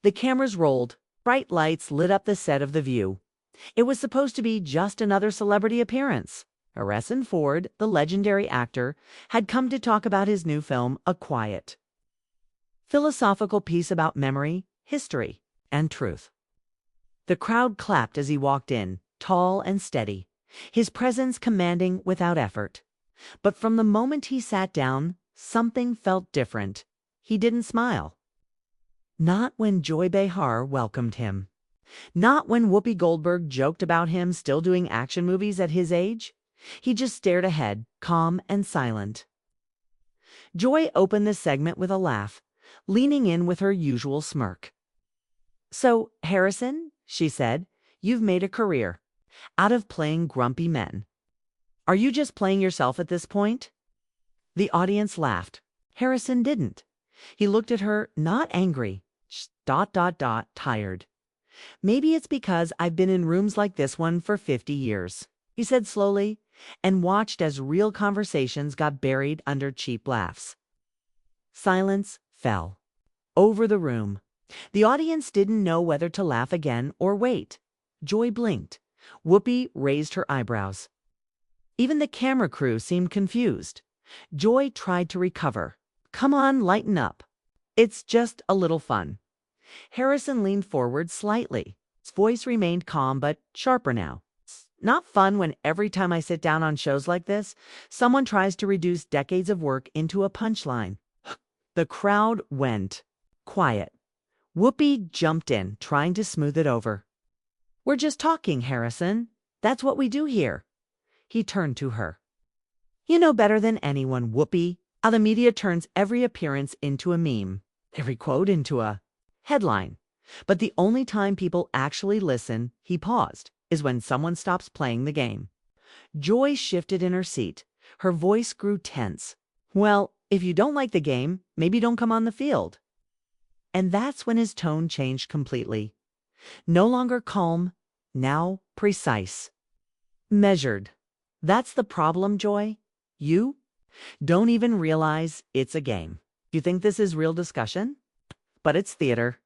The cameras rolled. Bright lights lit up the set of The View. It was supposed to be just another celebrity appearance. Harrison Ford, the legendary actor, had come to talk about his new film, A Quiet philosophical piece about memory, history, and truth. The crowd clapped as he walked in, tall and steady, his presence commanding without effort. But from the moment he sat down, something felt different. He didn't smile. Not when Joy Behar welcomed him. Not when Whoopi Goldberg joked about him still doing action movies at his age. He just stared ahead, calm and silent. Joy opened the segment with a laugh, leaning in with her usual smirk. "So, Harrison," she said, "you've made a career out of playing grumpy men. Are you just playing yourself at this point?" The audience laughed. Harrison didn't. He looked at her, not angry, tired. "Maybe it's because I've been in rooms like this one for 50 years, he said slowly, and watched as real conversations got buried under cheap laughs. Silence fell over the room. The audience didn't know whether to laugh again or wait. Joy blinked. Whoopi raised her eyebrows. Even the camera crew seemed confused. Joy tried to recover. "Come on, lighten up. It's just a little fun." Harrison leaned forward slightly. His voice remained calm but sharper now. "It's not fun when every time I sit down on shows like this, someone tries to reduce decades of work into a punchline." The crowd went quiet. Whoopi jumped in, trying to smooth it over. "We're just talking, Harrison. That's what we do here." He turned to her. "You know better than anyone, Whoopi, how the media turns every appearance into a meme, every quote into a headline. But the only time people actually listen," he paused, "is when someone stops playing the game." Joy shifted in her seat. Her voice grew tense. "Well, if you don't like the game, maybe don't come on the field." And that's when his tone changed completely. No longer calm, now precise. Measured. "That's the problem, Joy. You don't even realize it's a game. You think this is real discussion? But it's theater.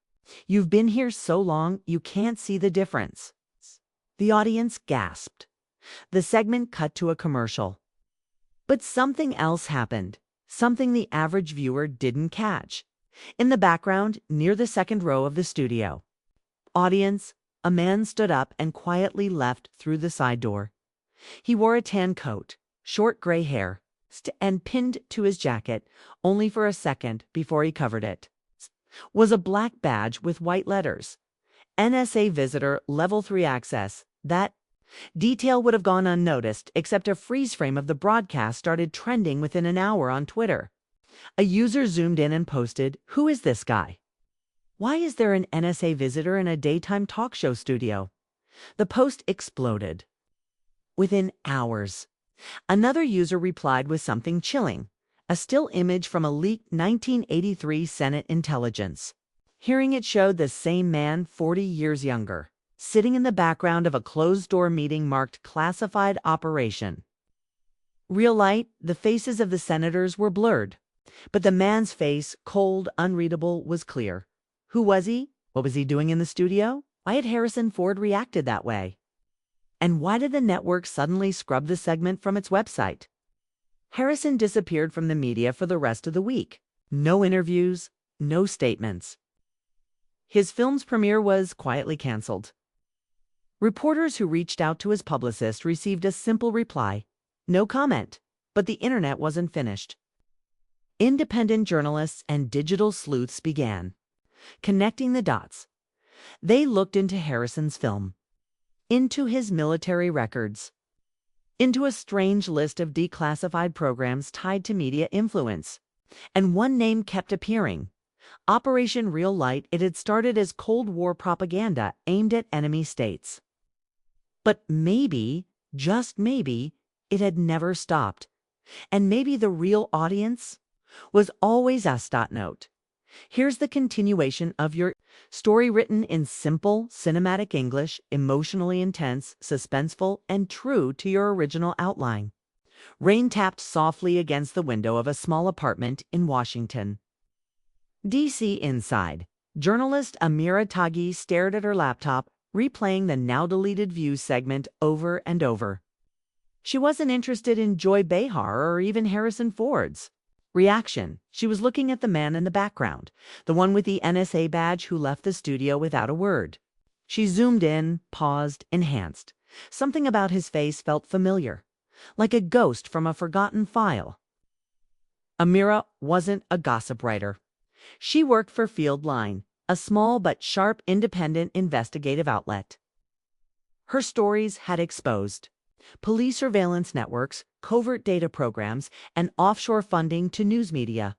You've been here so long, you can't see the difference." The audience gasped. The segment cut to a commercial. But something else happened, something the average viewer didn't catch. In the background, near the second row of the studio audience, a man stood up and quietly left through the side door. He wore a tan coat, short gray hair, and pinned to his jacket, only for a second before he covered it, was a black badge with white letters. "NSA visitor, level 3 access." That detail would have gone unnoticed, except a freeze frame of the broadcast started trending within an hour on Twitter. A user zoomed in and posted, "Who is this guy? Why is there an NSA visitor in a daytime talk show studio?" The post exploded. Within hours, another user replied with something chilling, a still image from a leaked 1983 Senate intelligence. Hearing it showed the same man 40 years younger, sitting in the background of a closed-door meeting marked classified operation. Real light, the faces of the senators were blurred, but the man's face, cold, unreadable, was clear. Who was he? What was he doing in the studio? Why had Harrison Ford reacted that way? And why did the network suddenly scrub the segment from its website? Harrison disappeared from the media for the rest of the week. No interviews, no statements. His film's premiere was quietly canceled. Reporters who reached out to his publicist received a simple reply, no comment, but the internet wasn't finished. Independent journalists and digital sleuths began connecting the dots. They looked into Harrison's film, into his military records, into a strange list of declassified programs tied to media influence. And one name kept appearing. Operation Real Light. It had started as Cold War propaganda aimed at enemy states. But maybe, just maybe, it had never stopped. And maybe the real audience was always us. Note. Here's the continuation of your story, written in simple, cinematic English, emotionally intense, suspenseful, and true to your original outline. Rain tapped softly against the window of a small apartment in Washington, D.C. Inside, Journalist Amira Taghi stared at her laptop, replaying the now-deleted View segment over and over. She wasn't interested in Joy Behar or even Harrison Ford's reaction. She was looking at the man in the background, the one with the NSA badge who left the studio without a word. She zoomed in, paused, enhanced. Something about his face felt familiar, like a ghost from a forgotten file. Amira wasn't a gossip writer. She worked for Fieldline, a small but sharp independent investigative outlet. Her stories had exposed police surveillance networks, covert data programs, and offshore funding to news media.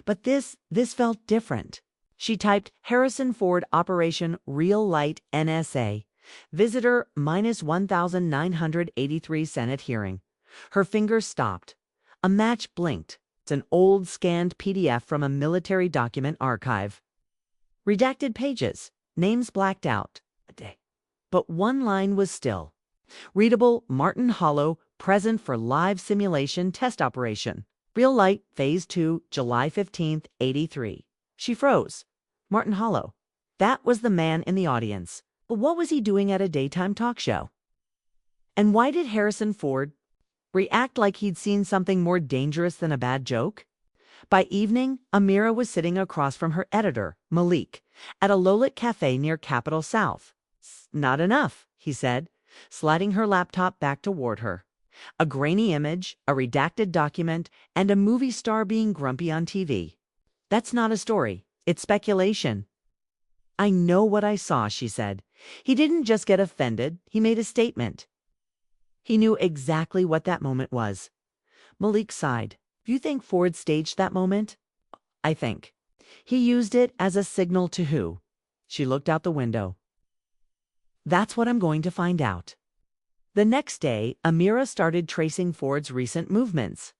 But this felt different. She typed Harrison Ford Operation Real Light NSA. Visitor -1983 Senate hearing. Her fingers stopped. A match blinked. It's an old scanned PDF from a military document archive. Redacted pages, names blacked out. But one line was still. Readable, Martin Hollow, present for live simulation test operation. Real Light, Phase 2, July 15th, 83. She froze. Martin Hollow. That was the man in the audience. But what was he doing at a daytime talk show? And why did Harrison Ford react like he'd seen something more dangerous than a bad joke? By evening, Amira was sitting across from her editor, Malik, at a low-lit cafe near Capitol South. Not enough, he said, sliding her laptop back toward her. A grainy image, a redacted document, and a movie star being grumpy on TV. That's not a story. It's speculation. I know what I saw, she said. He didn't just get offended. He made a statement. He knew exactly what that moment was. Malik sighed. Do you think Ford staged that moment? I think. He used it as a signal to who? She looked out the window. That's what I'm going to find out. The next day, Amira started tracing Ford's recent movements.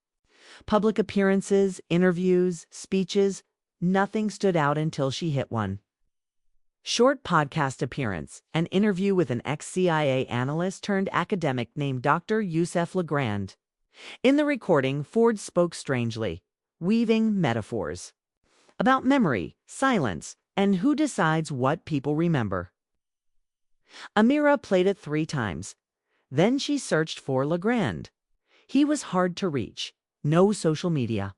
Public appearances, interviews, speeches, nothing stood out until she hit one. Short podcast appearance, an interview with an ex-CIA analyst turned academic named Dr. Youssef Legrand. In the recording, Ford spoke strangely, weaving metaphors about memory, silence, and who decides what people remember. Amira played it 3 times. Then she searched for Legrand. He was hard to reach. No social media.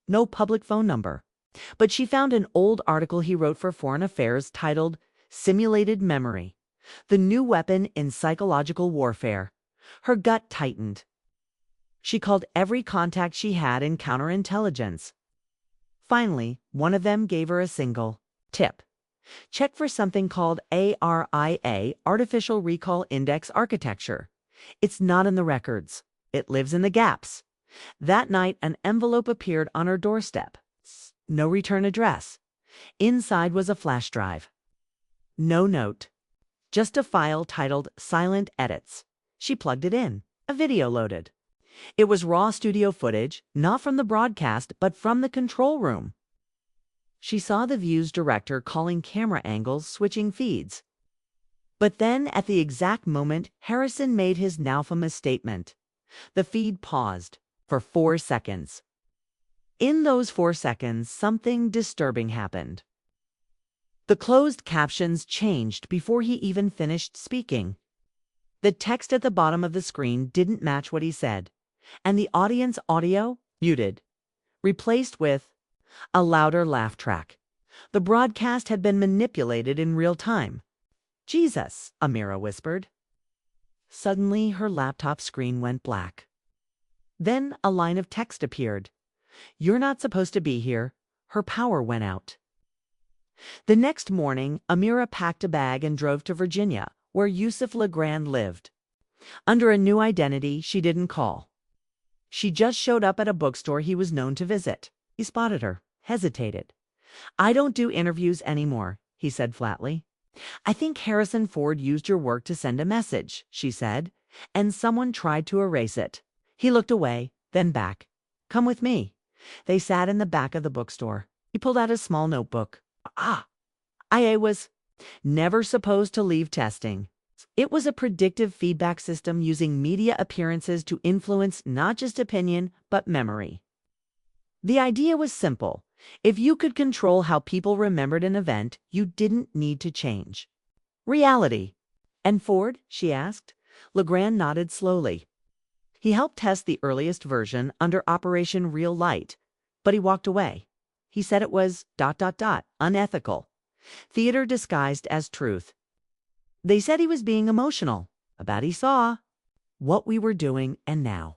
No public phone number. But she found an old article he wrote for Foreign Affairs titled Simulated Memory, the New Weapon in Psychological Warfare. Her gut tightened. She called every contact she had in counterintelligence. Finally, one of them gave her a single tip. Check for something called ARIA, Artificial Recall Index Architecture. It's not in the records. It lives in the gaps. That night, an envelope appeared on her doorstep. No return address. Inside was a flash drive. No note. Just a file titled Silent Edits. She plugged it in. A video loaded. It was raw studio footage, not from the broadcast, but from the control room. She saw the View's director calling camera angles, switching feeds. But then, at the exact moment, Harrison made his now famous statement. The feed paused for 4 seconds. In those 4 seconds, something disturbing happened. The closed captions changed before he even finished speaking. The text at the bottom of the screen didn't match what he said, and the audience audio muted, replaced with a louder laugh track. The broadcast had been manipulated in real time. Jesus, Amira whispered. Suddenly, her laptop screen went black. Then a line of text appeared. You're not supposed to be here. Her power went out. The next morning, Amira packed a bag and drove to Virginia, where Youssef Legrand lived. Under a new identity, she didn't call. She just showed up at a bookstore he was known to visit. He spotted her, hesitated. I don't do interviews anymore, he said flatly. I think Harrison Ford used your work to send a message, she said, and someone tried to erase it. He looked away, then back. Come with me. They sat in the back of the bookstore. He pulled out a small notebook. IA was never supposed to leave testing. It was a predictive feedback system using media appearances to influence not just opinion, but memory. The idea was simple. If you could control how people remembered an event, you didn't need to change. Reality. And Ford? She asked. Legrand nodded slowly. He helped test the earliest version under Operation Real Light, but he walked away. He said it was ... unethical. Theater disguised as truth. They said he was being emotional about he saw what we were doing and now.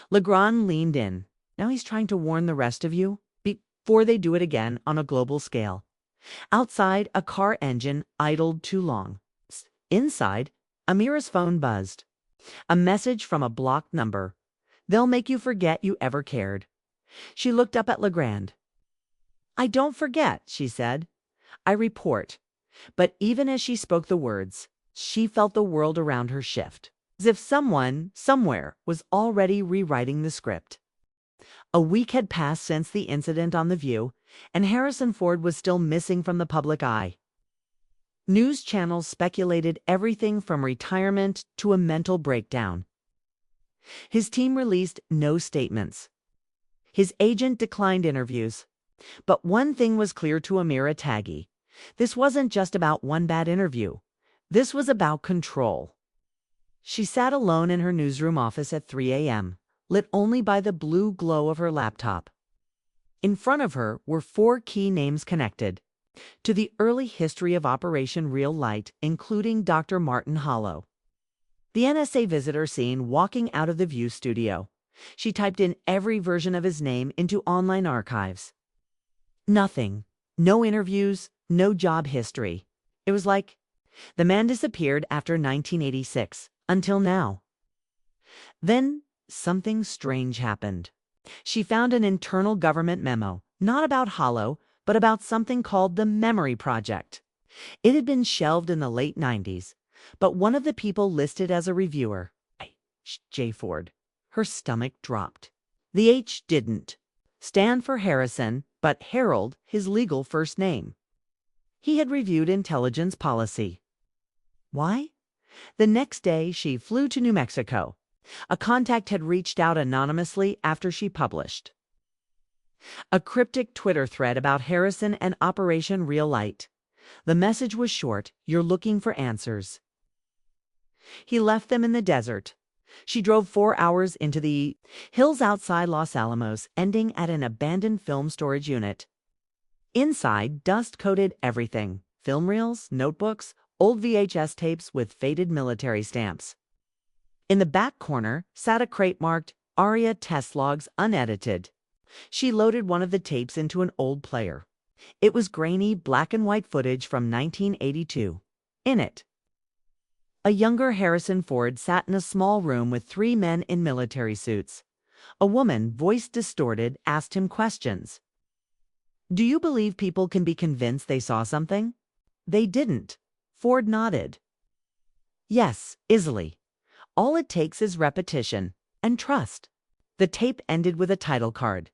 Legrand leaned in. Now he's trying to warn the rest of you before they do it again on a global scale. Outside, a car engine idled too long. Inside, Amira's phone buzzed. A message from a blocked number. They'll make you forget you ever cared. She looked up at Legrand. I don't forget, she said. I report. But even as she spoke the words, she felt the world around her shift, as if someone, somewhere, was already rewriting the script. A week had passed since the incident on The View, and Harrison Ford was still missing from the public eye. News channels speculated everything from retirement to a mental breakdown. His team released no statements. His agent declined interviews. But one thing was clear to Amira Taghi. This wasn't just about one bad interview. This was about control. She sat alone in her newsroom office at 3 a.m., lit only by the blue glow of her laptop. In front of her were 4 key names connected to the early history of Operation Real Light, including Dr. Martin Hollow. The NSA visitor seen walking out of the View studio. She typed in every version of his name into online archives. Nothing. No interviews, no job history. It was like the man disappeared after 1986, until now. Then something strange happened. She found an internal government memo, not about Hollow, but about something called the Memory Project. It had been shelved in the late 90s, but one of the people listed as a reviewer, J. Ford, her stomach dropped. The H didn't stand for Harrison, but Harold, his legal first name. He had reviewed intelligence policy. Why? The next day, she flew to New Mexico. A contact had reached out anonymously after she published a cryptic Twitter thread about Harrison and Operation Real Light. The message was short, "You're looking for answers." He left them in the desert. She drove 4 hours into the hills outside Los Alamos, ending at an abandoned film storage unit. Inside, dust coated everything: film reels, notebooks, old VHS tapes with faded military stamps. In the back corner sat a crate marked ARIA Test Logs Unedited. She loaded one of the tapes into an old player. It was grainy, black and white footage from 1982. In it, a younger Harrison Ford sat in a small room with 3 men in military suits. A woman, voice distorted, asked him questions. Do you believe people can be convinced they saw something? They didn't. Ford nodded. Yes, easily. All it takes is repetition and trust. The tape ended with a title card.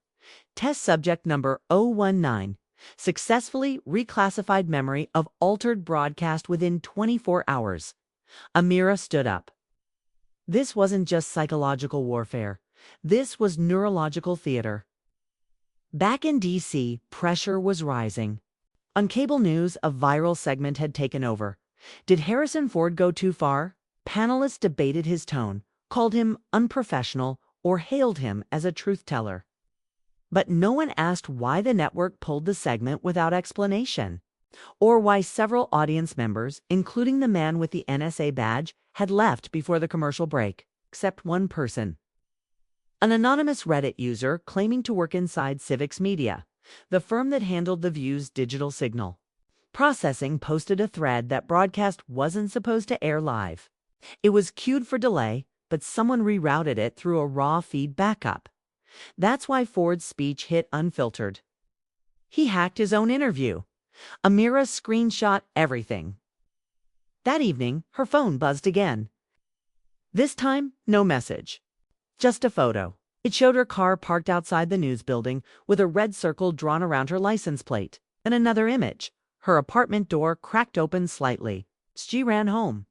Test subject number 019. Successfully reclassified memory of altered broadcast within 24 hours. Amira stood up. This wasn't just psychological warfare. This was neurological theater. Back in D.C., pressure was rising. On cable news, a viral segment had taken over. Did Harrison Ford go too far? Panelists debated his tone, called him unprofessional, or hailed him as a truth-teller. But no one asked why the network pulled the segment without explanation, or why several audience members, including the man with the NSA badge, had left before the commercial break, except one person. An anonymous Reddit user claiming to work inside Civics Media, the firm that handled The View's digital signal processing, posted a thread that broadcast wasn't supposed to air live. It was queued for delay, but someone rerouted it through a raw feed backup. That's why Ford's speech hit unfiltered. He hacked his own interview. Amira screenshot everything. That evening, her phone buzzed again. This time, no message. Just a photo. It showed her car parked outside the news building with a red circle drawn around her license plate. And another image. Her apartment door cracked open slightly. She ran home.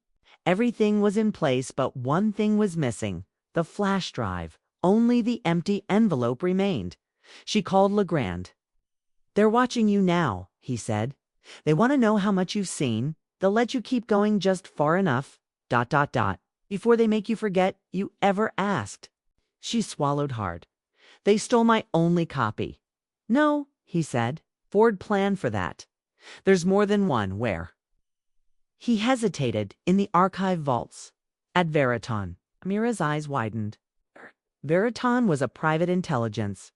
Everything was in place, but one thing was missing: the flash drive. Only the empty envelope remained. She called Legrand. "They're watching you now," he said. "They want to know how much you've seen. They'll let you keep going just far enough, before they make you forget you ever asked." She swallowed hard. "They stole my only copy." "No," he said. "Ford planned for that. There's more than one. Where?" He hesitated. "In the archive vaults. At Veriton." Amira's eyes widened. Veriton was a private intelligence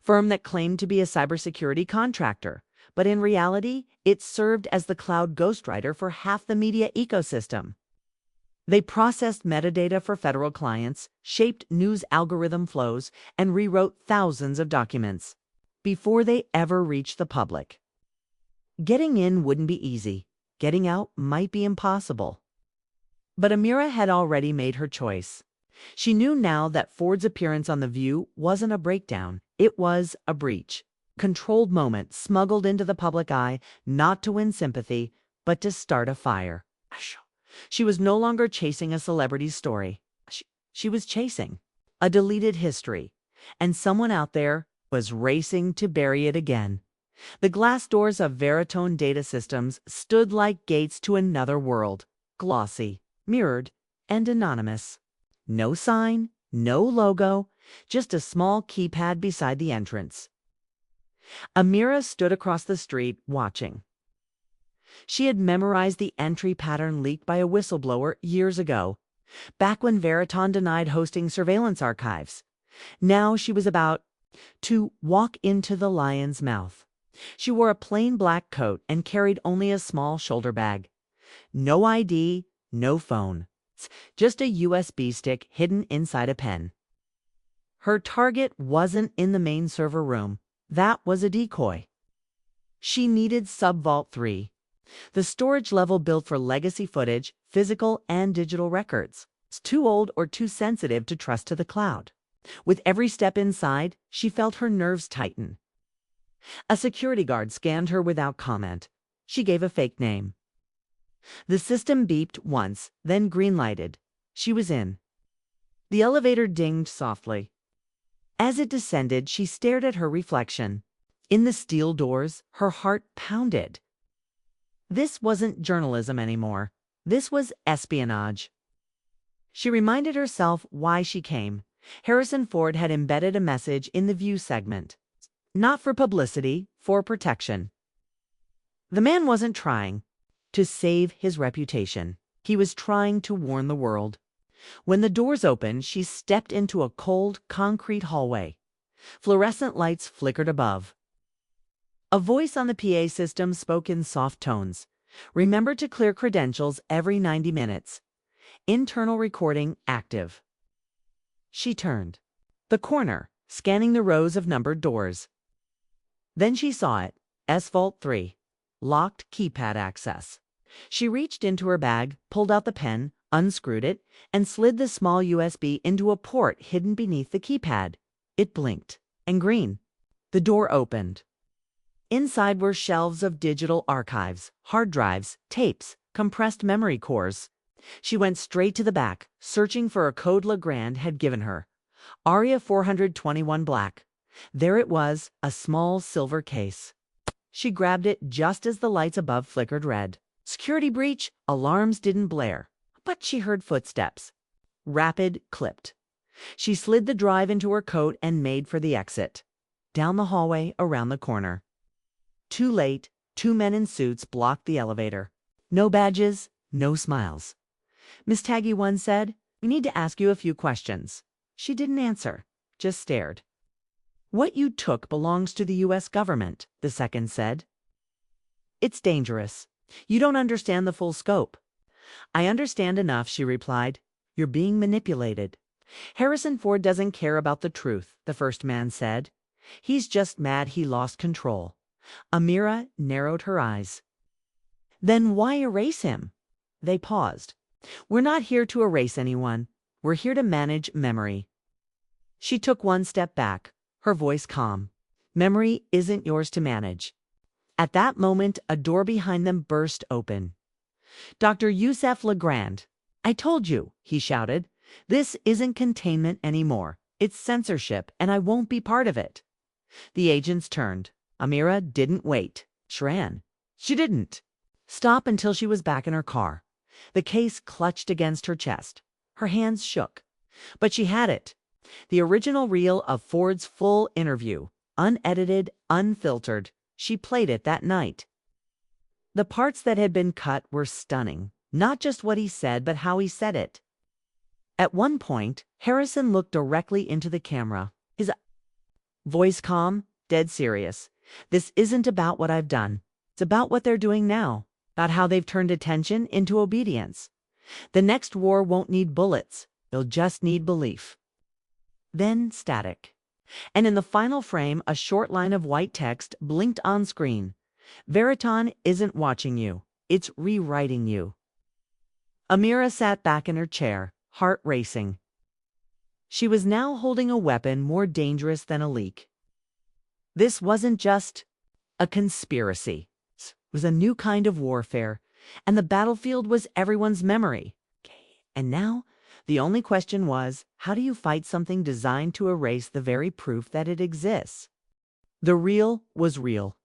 firm that claimed to be a cybersecurity contractor, but in reality, it served as the cloud ghostwriter for half the media ecosystem. They processed metadata for federal clients, shaped news algorithm flows, and rewrote thousands of documents before they ever reached the public. Getting in wouldn't be easy. Getting out might be impossible. But Amira had already made her choice. She knew now that Ford's appearance on The View wasn't a breakdown. It was a breach. Controlled moment smuggled into the public eye, not to win sympathy, but to start a fire. She was no longer chasing a celebrity's story. She was chasing a deleted history, and someone out there was racing to bury it again. The glass doors of Veritone data systems stood like gates to another world, glossy, mirrored, and anonymous. No sign, no logo, just a small keypad beside the entrance. Amira stood across the street, watching. She had memorized the entry pattern leaked by a whistleblower years ago, back when Veritone denied hosting surveillance archives. Now she was about to walk into the lion's mouth. She wore a plain black coat and carried only a small shoulder bag. No ID, no phone. Just a USB stick hidden inside a pen. Her target wasn't in the main server room. That was a decoy. She needed Subvault 3, the storage level built for legacy footage, physical and digital records. It's too old or too sensitive to trust to the cloud. With every step inside, she felt her nerves tighten. A security guard scanned her without comment. She gave a fake name. The system beeped once, then green-lighted. She was in. The elevator dinged softly. As it descended, she stared at her reflection. In the steel doors, her heart pounded. This wasn't journalism anymore. This was espionage. She reminded herself why she came. Harrison Ford had embedded a message in the View segment. Not for publicity, for protection. The man wasn't trying to save his reputation. He was trying to warn the world. When the doors opened, she stepped into a cold, concrete hallway. Fluorescent lights flickered above. A voice on the PA system spoke in soft tones. "Remember to clear credentials every 90 minutes. Internal recording active." She turned the corner, scanning the rows of numbered doors. Then she saw it. S-Vault 3. Locked keypad access. She reached into her bag, pulled out the pen, unscrewed it, and slid the small USB into a port hidden beneath the keypad. It blinked, and green. The door opened. Inside were shelves of digital archives, hard drives, tapes, compressed memory cores. She went straight to the back, searching for a code Legrand had given her. Aria 421 Black. There it was, a small silver case. She grabbed it just as the lights above flickered red. Security breach, alarms didn't blare, but she heard footsteps. Rapid, clipped. She slid the drive into her coat and made for the exit. Down the hallway, around the corner. Too late, two men in suits blocked the elevator. No badges, no smiles. "Miss Taggy 1 said, 'We need to ask you a few questions.'" She didn't answer, just stared. "What you took belongs to the U.S. government," the second said. "It's dangerous. You don't understand the full scope." "I understand enough," she replied. "You're being manipulated." "Harrison Ford doesn't care about the truth," the first man said. "He's just mad he lost control." Amira narrowed her eyes. "Then why erase him?" They paused. "We're not here to erase anyone. We're here to manage memory." She took one step back, her voice calm. "Memory isn't yours to manage." At that moment, a door behind them burst open. "Dr. Youssef Legrand." "I told you," he shouted. "This isn't containment anymore. It's censorship, and I won't be part of it." The agents turned. Amira didn't wait. She ran. She didn't stop until she was back in her car. The case clutched against her chest. Her hands shook. But she had it. The original reel of Ford's full interview, unedited, unfiltered. She played it that night. The parts that had been cut were stunning. Not just what he said, but how he said it. At one point, Harrison looked directly into the camera. His voice calm, dead serious. This isn't about what I've done. It's about what they're doing now. About how they've turned attention into obedience. The next war won't need bullets. They'll just need belief. Then static. And in the final frame, a short line of white text blinked on screen. Veriton isn't watching you. It's rewriting you. Amira sat back in her chair, heart racing. She was now holding a weapon more dangerous than a leak. This wasn't just a conspiracy. It was a new kind of warfare, and the battlefield was everyone's memory. And now, the only question was, how do you fight something designed to erase the very proof that it exists? The real was real.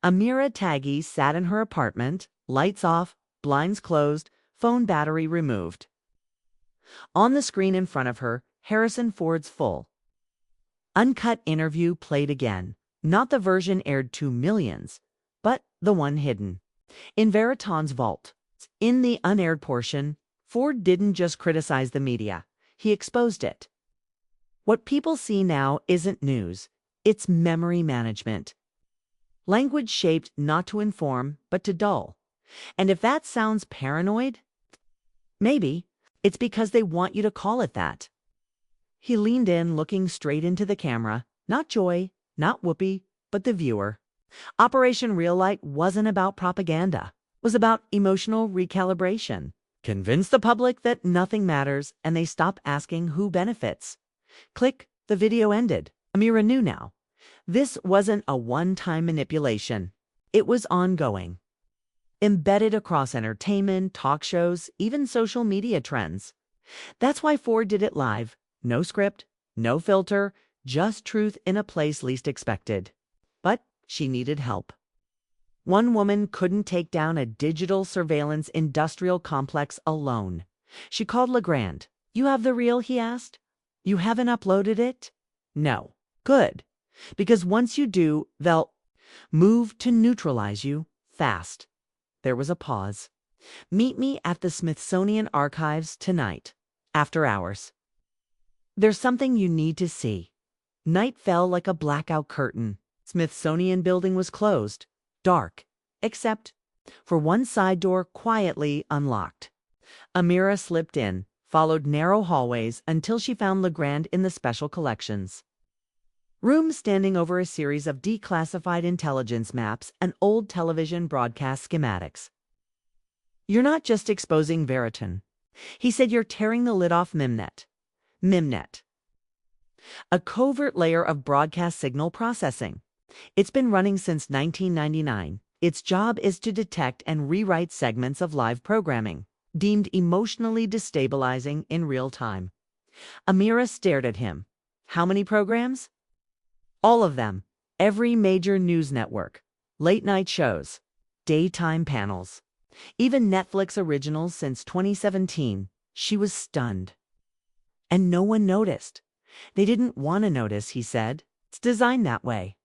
Amira Taghi sat in her apartment, lights off, blinds closed, phone battery removed. On the screen in front of her, Harrison Ford's full, uncut interview played again. Not the version aired to millions, but the one hidden. In Veriton's vault, in the unaired portion, Ford didn't just criticize the media. He exposed it. What people see now isn't news. It's memory management. Language shaped not to inform, but to dull. And if that sounds paranoid, maybe it's because they want you to call it that. He leaned in, looking straight into the camera. Not Joy, not Whoopi, but the viewer. Operation Real Light wasn't about propaganda. It was about emotional recalibration. Convince the public that nothing matters, and they stop asking who benefits. Click, the video ended. Amira knew now. This wasn't a one-time manipulation. It was ongoing. Embedded across entertainment, talk shows, even social media trends. That's why Ford did it live. No script, no filter, just truth in a place least expected. But she needed help. One woman couldn't take down a digital surveillance industrial complex alone. She called Legrand. "You have the reel?" he asked. "You haven't uploaded it?" "No." "Good. Because once you do, they'll move to neutralize you fast." There was a pause. "Meet me at the Smithsonian Archives tonight, after hours. There's something you need to see." Night fell like a blackout curtain. Smithsonian building was closed, dark, except for one side door quietly unlocked. Amira slipped in, followed narrow hallways until she found Legrand in the special collections. Room standing over a series of declassified intelligence maps and old television broadcast schematics. "You're not just exposing Veriton," he said. "You're tearing the lid off Mimnet. Mimnet. A covert layer of broadcast signal processing. It's been running since 1999. Its job is to detect and rewrite segments of live programming, deemed emotionally destabilizing in real time." Amira stared at him. "How many programs?" "All of them. Every major news network. Late-night shows. Daytime panels. Even Netflix originals since 2017. She was stunned. "And no one noticed." "They didn't want to notice," he said. "It's designed that way."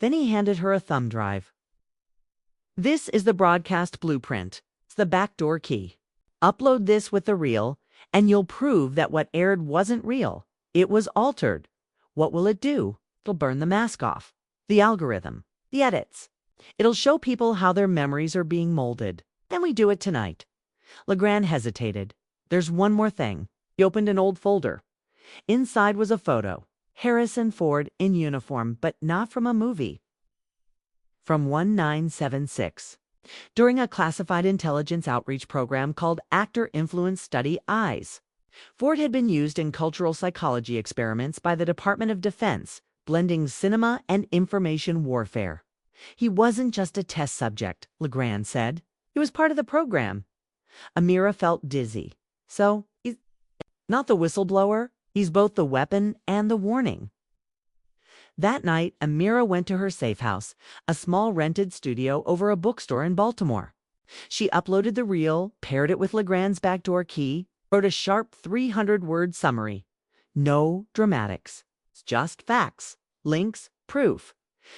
Then he handed her a thumb drive. "This is the broadcast blueprint. It's the backdoor key. Upload this with the reel, and you'll prove that what aired wasn't real. It was altered. What will it do? It'll burn the mask off. The algorithm. The edits. It'll show people how their memories are being molded. And we do it tonight." Legrand hesitated. "There's one more thing." He opened an old folder. Inside was a photo. Harrison Ford in uniform, but not from a movie. From 1976. During a classified intelligence outreach program called Actor Influence Study Eyes. Ford had been used in cultural psychology experiments by the Department of Defense, blending cinema and information warfare. "He wasn't just a test subject," Legrand said. "He was part of the program." Amira felt dizzy. "So, he's not the whistleblower? He's both the weapon and the warning." That night, Amira went to her safe house, a small rented studio over a bookstore in Baltimore. She uploaded the reel, paired it with Legrand's backdoor key, wrote a sharp 300-word summary. No dramatics, just facts, links, proof.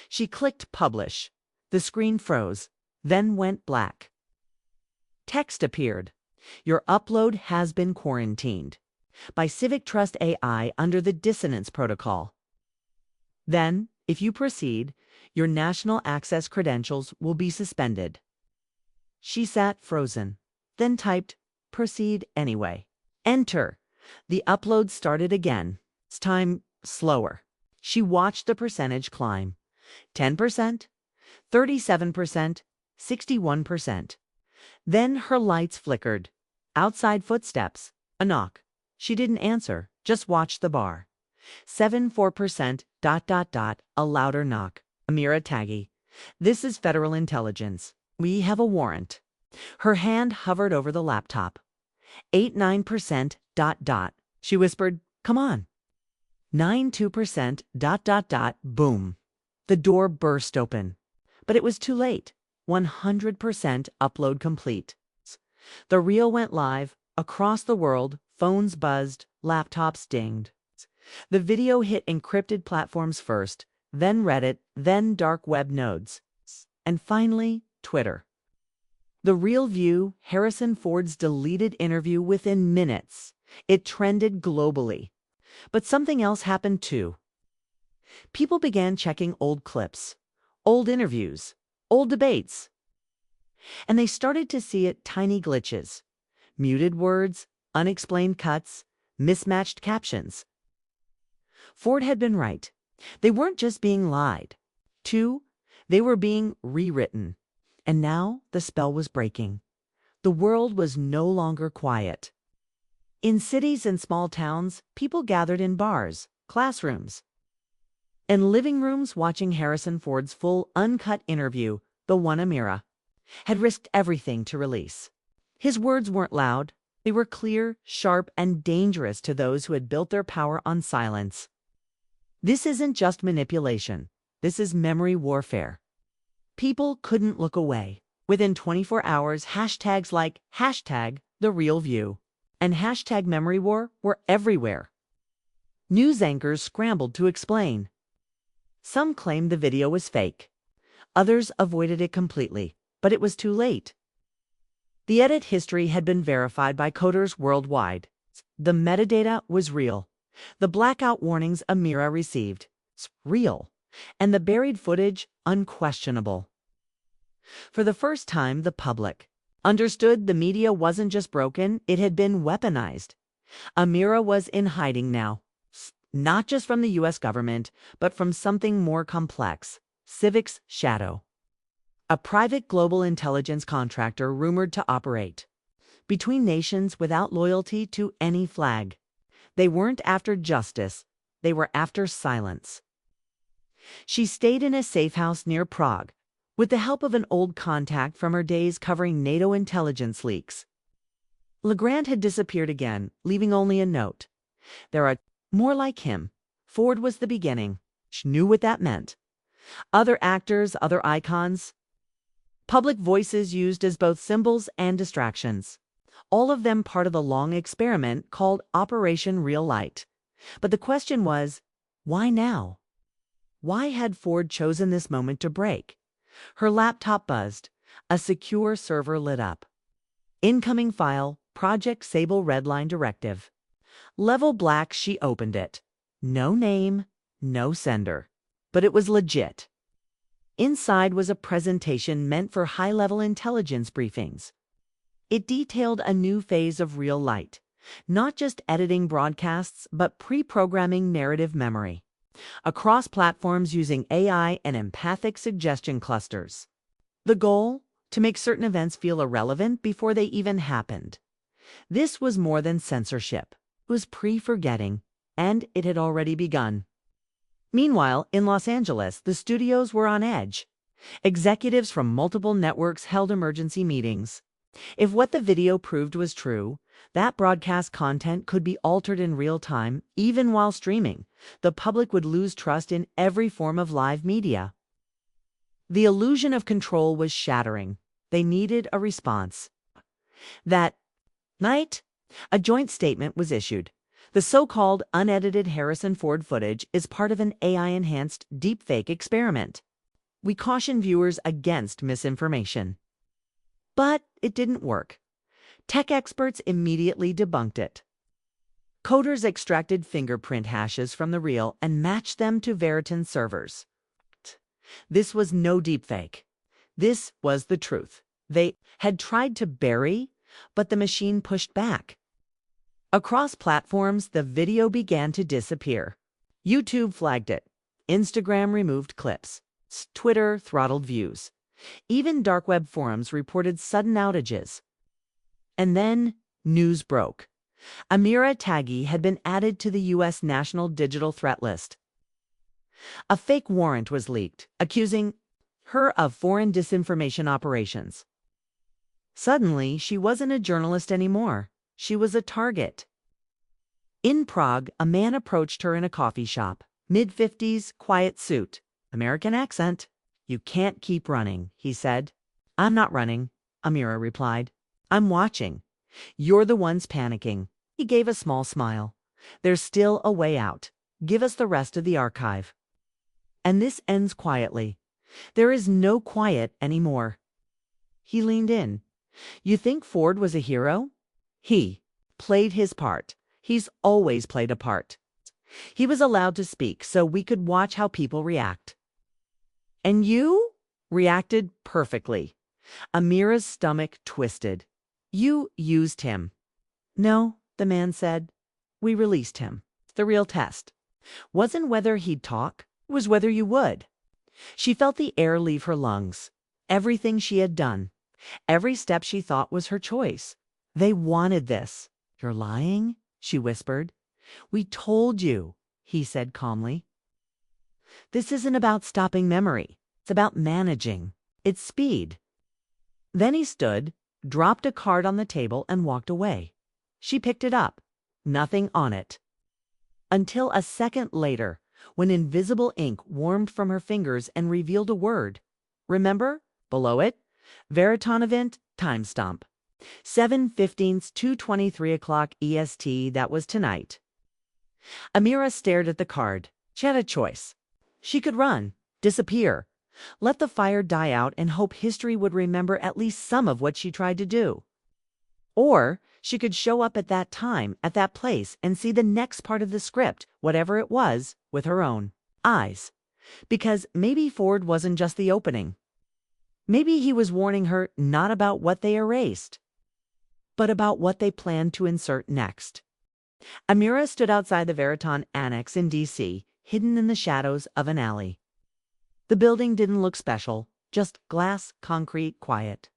She clicked publish. The screen froze, then went black. Text appeared. Your upload has been quarantined by Civic Trust AI under the Dissonance Protocol. Then, if you proceed, your national access credentials will be suspended. She sat frozen, then typed, proceed anyway. Enter. The upload started again, this time slower. She watched the percentage climb. 10%, 37%, 61%. Then her lights flickered. Outside footsteps. A knock. She didn't answer, just watched the bar. 74%, ... A louder knock. Amira Taghi. This is federal intelligence. We have a warrant. Her hand hovered over the laptop. 89%, ... She whispered, come on. 92%, ... Boom. The door burst open. But it was too late. 100% upload complete. The reel went live, across the world, phones buzzed, laptops dinged. The video hit encrypted platforms first, then Reddit, then dark web nodes, and finally, Twitter. The real view, Harrison Ford's deleted interview within minutes. It trended globally. But something else happened too. People began checking old clips, old interviews, old debates. And they started to see it tiny glitches, muted words, unexplained cuts, mismatched captions. Ford had been right. They weren't just being lied to, they were being rewritten. And now the spell was breaking. The world was no longer quiet. In cities and small towns, people gathered in bars, classrooms, and living rooms watching Harrison Ford's full, uncut interview, the one Amira had risked everything to release. His words weren't loud. They were clear, sharp, and dangerous to those who had built their power on silence. This isn't just manipulation. This is memory warfare. People couldn't look away. Within 24 hours, hashtags like #TheRealView and #MemoryWar were everywhere. News anchors scrambled to explain. Some claimed the video was fake. Others avoided it completely, but it was too late. The edit history had been verified by coders worldwide. The metadata was real. The blackout warnings Amira received, real, and the buried footage unquestionable. For the first time, the public understood the media wasn't just broken, it had been weaponized. Amira was in hiding now, not just from the U.S. government, but from something more complex, Civic's shadow. A private global intelligence contractor rumored to operate between nations without loyalty to any flag. They weren't after justice, they were after silence. She stayed in a safe house near Prague, with the help of an old contact from her days covering NATO intelligence leaks. Legrand had disappeared again, leaving only a note. There are more like him. Ford was the beginning. She knew what that meant. Other actors, other icons. Public voices used as both symbols and distractions. All of them part of the long experiment called Operation Real Light. But the question was, why now? Why had Ford chosen this moment to break? Her laptop buzzed. A secure server lit up. Incoming file, Project Sable Redline Directive. Level black, she opened it. No name, no sender. But it was legit. Inside was a presentation meant for high-level intelligence briefings. It detailed a new phase of Real Light, not just editing broadcasts, but pre-programming narrative memory, across platforms using AI and empathic suggestion clusters. The goal? To make certain events feel irrelevant before they even happened. This was more than censorship. It was pre-forgetting, and it had already begun. Meanwhile, in Los Angeles, the studios were on edge. Executives from multiple networks held emergency meetings. If what the video proved was true, that broadcast content could be altered in real time, even while streaming. The public would lose trust in every form of live media. The illusion of control was shattering. They needed a response. That night, a joint statement was issued. The so-called unedited Harrison Ford footage is part of an AI-enhanced deepfake experiment. We caution viewers against misinformation. But it didn't work. Tech experts immediately debunked it. Coders extracted fingerprint hashes from the reel and matched them to Veriton's servers. This was no deepfake. This was the truth. They had tried to bury, but the machine pushed back. Across platforms, the video began to disappear. YouTube flagged it. Instagram removed clips. Twitter throttled views. Even dark web forums reported sudden outages. And then news broke. Amira Taghi had been added to the U.S. National Digital Threat List. A fake warrant was leaked, accusing her of foreign disinformation operations. Suddenly, she wasn't a journalist anymore. She was a target. In Prague, a man approached her in a coffee shop. Mid-50s, quiet suit, American accent. "You can't keep running," he said. "I'm not running," Amira replied. "I'm watching. You're the ones panicking." He gave a small smile. "There's still a way out. Give us the rest of the archive." And this ends quietly. There is no quiet anymore. He leaned in. "You think Ford was a hero? He played his part. He's always played a part. He was allowed to speak so we could watch how people react. And you reacted perfectly." Amira's stomach twisted. "You used him." "No," the man said. "We released him. The real test wasn't whether he'd talk, it was whether you would." She felt the air leave her lungs. Everything she had done, every step she thought was her choice. They wanted this. "You're lying?" she whispered. "We told you," he said calmly. "This isn't about stopping memory. It's about managing its speed." Then he stood, dropped a card on the table, and walked away. She picked it up. Nothing on it. Until a second later, when invisible ink warmed from her fingers and revealed a word. Remember? Below it, Veriton event, timestamp. 7:15, 2:23 o'clock EST, that was tonight. Amira stared at the card. She had a choice. She could run, disappear, let the fire die out and hope history would remember at least some of what she tried to do. Or she could show up at that time, at that place, and see the next part of the script, whatever it was, with her own eyes. Because maybe Ford wasn't just the opening. Maybe he was warning her not about what they erased, but about what they planned to insert next. Amira stood outside the Veriton Annex in D.C., hidden in the shadows of an alley. The building didn't look special, just glass, concrete, quiet.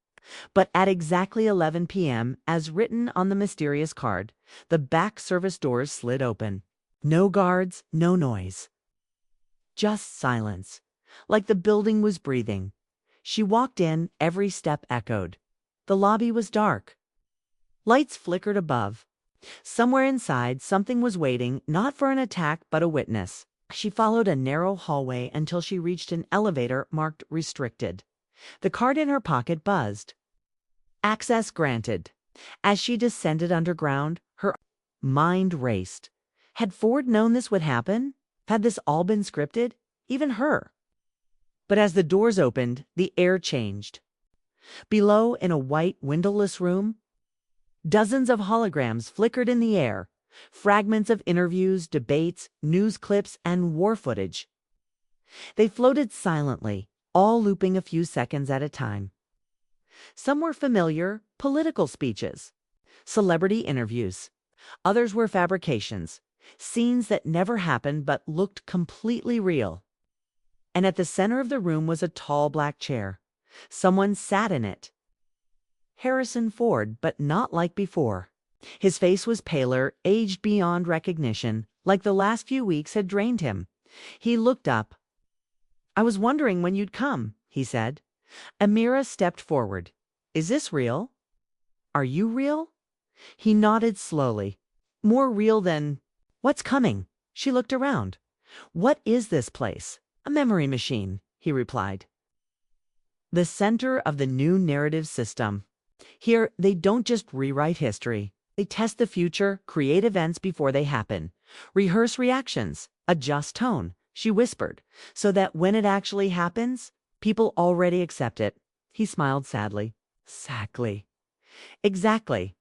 But at exactly 11 p.m., as written on the mysterious card, the back service doors slid open. No guards, no noise. Just silence, like the building was breathing. She walked in, every step echoed. The lobby was dark. Lights flickered above. Somewhere inside, something was waiting, not for an attack, but a witness. She followed a narrow hallway until she reached an elevator marked restricted. The card in her pocket buzzed. Access granted. As she descended underground, her mind raced. Had Ford known this would happen? Had this all been scripted? Even her. But as the doors opened, the air changed. Below, in a white, windowless room, dozens of holograms flickered in the air. Fragments of interviews, debates, news clips, and war footage. They floated silently, all looping a few seconds at a time. Some were familiar, political speeches, celebrity interviews. Others were fabrications, scenes that never happened but looked completely real. And at the center of the room was a tall black chair. Someone sat in it. Harrison Ford, but not like before. His face was paler, aged beyond recognition, like the last few weeks had drained him. He looked up. "I was wondering when you'd come," he said. Amira stepped forward. "Is this real?" Are you real? He nodded slowly. More real than... What's coming? She looked around. What is this place? A memory machine, he replied. The center of the new narrative system. Here, they don't just rewrite history. They test the future, create events before they happen, rehearse reactions, adjust tone, she whispered, so that when it actually happens, people already accept it. He smiled sadly. Exactly. Exactly.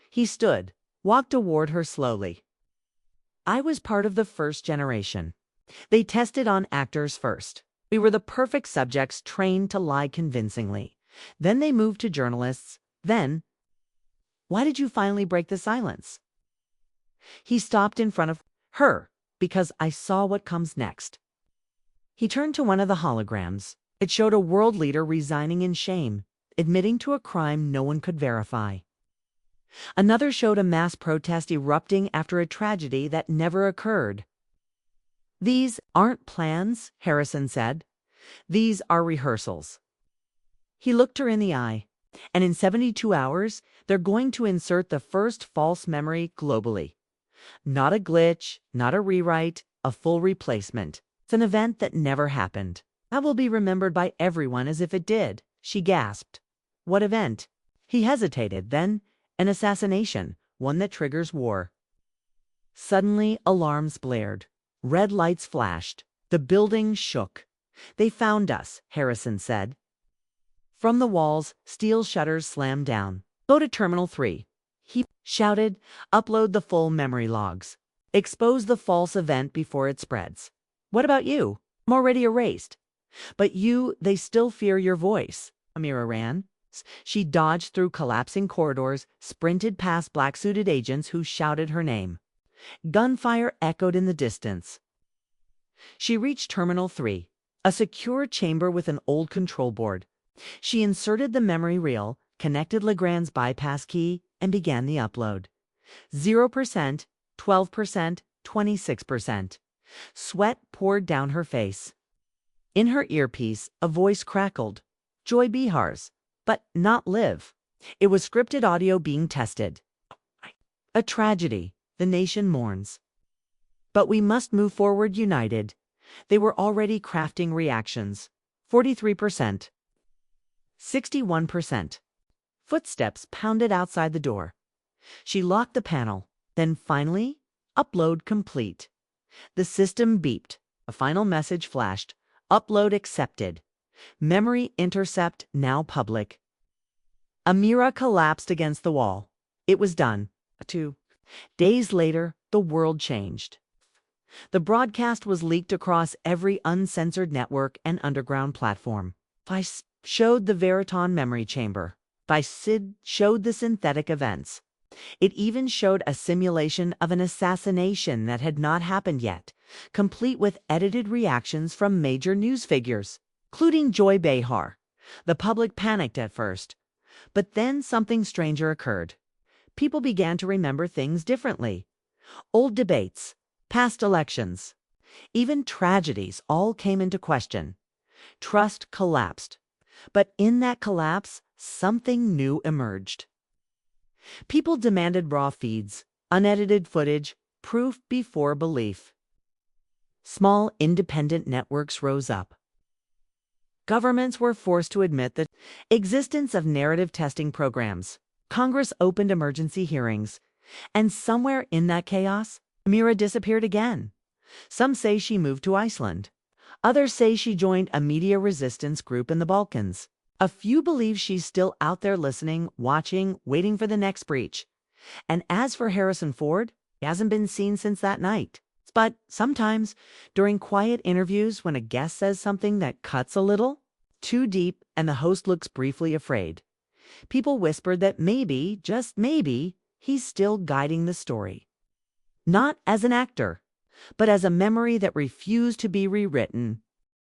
He stood, walked toward her slowly. I was part of the first generation. They tested on actors first. We were the perfect subjects trained to lie convincingly. Then they moved to journalists. Then, why did you finally break the silence? He stopped in front of her, because I saw what comes next. He turned to one of the holograms. It showed a world leader resigning in shame, admitting to a crime no one could verify. Another showed a mass protest erupting after a tragedy that never occurred. These aren't plans, Harrison said. These are rehearsals. He looked her in the eye. And in 72 hours, they're going to insert the first false memory globally. Not a glitch, not a rewrite, a full replacement. It's an event that never happened. That will be remembered by everyone as if it did, she gasped. What event? He hesitated, then, an assassination, one that triggers war. Suddenly, alarms blared. Red lights flashed. The building shook. They found us, Harrison said. From the walls, steel shutters slammed down. Go to Terminal 3. He shouted, upload the full memory logs. Expose the false event before it spreads. What about you? I'm already erased. But you, they still fear your voice. Amira ran. She dodged through collapsing corridors, sprinted past black-suited agents who shouted her name. Gunfire echoed in the distance. She reached Terminal 3, a secure chamber with an old control board. She inserted the memory reel, connected Legrand's bypass key, and began the upload. 0%, 12%, 26%. Sweat poured down her face. In her earpiece, a voice crackled. Joy Behar's, but not Liv. It was scripted audio being tested. A tragedy. The nation mourns. But we must move forward united. They were already crafting reactions. 43%. 61%. Footsteps pounded outside the door. She locked the panel. Then finally, upload complete. The system beeped. A final message flashed. Upload accepted. Memory intercept now public. Amira collapsed against the wall. It was done. 2 days later, the world changed. The broadcast was leaked across every uncensored network and underground platform. Vice showed the Veriton memory chamber. Sid showed the synthetic events. It even showed a simulation of an assassination that had not happened yet, complete with edited reactions from major news figures, including Joy Behar. The public panicked at first. But then something stranger occurred. People began to remember things differently. Old debates, past elections, even tragedies all came into question. Trust collapsed. But in that collapse, something new emerged. People demanded raw feeds, unedited footage, proof before belief. Small independent networks rose up. Governments were forced to admit the existence of narrative testing programs. Congress opened emergency hearings. And somewhere in that chaos, Amira disappeared again. Some say she moved to Iceland. Others say she joined a media resistance group in the Balkans. A few believe she's still out there listening, watching, waiting for the next breach. And as for Harrison Ford, he hasn't been seen since that night. But sometimes, during quiet interviews when a guest says something that cuts a little too deep and the host looks briefly afraid, people whispered that maybe, just maybe, he's still guiding the story. Not as an actor, but as a memory that refused to be rewritten.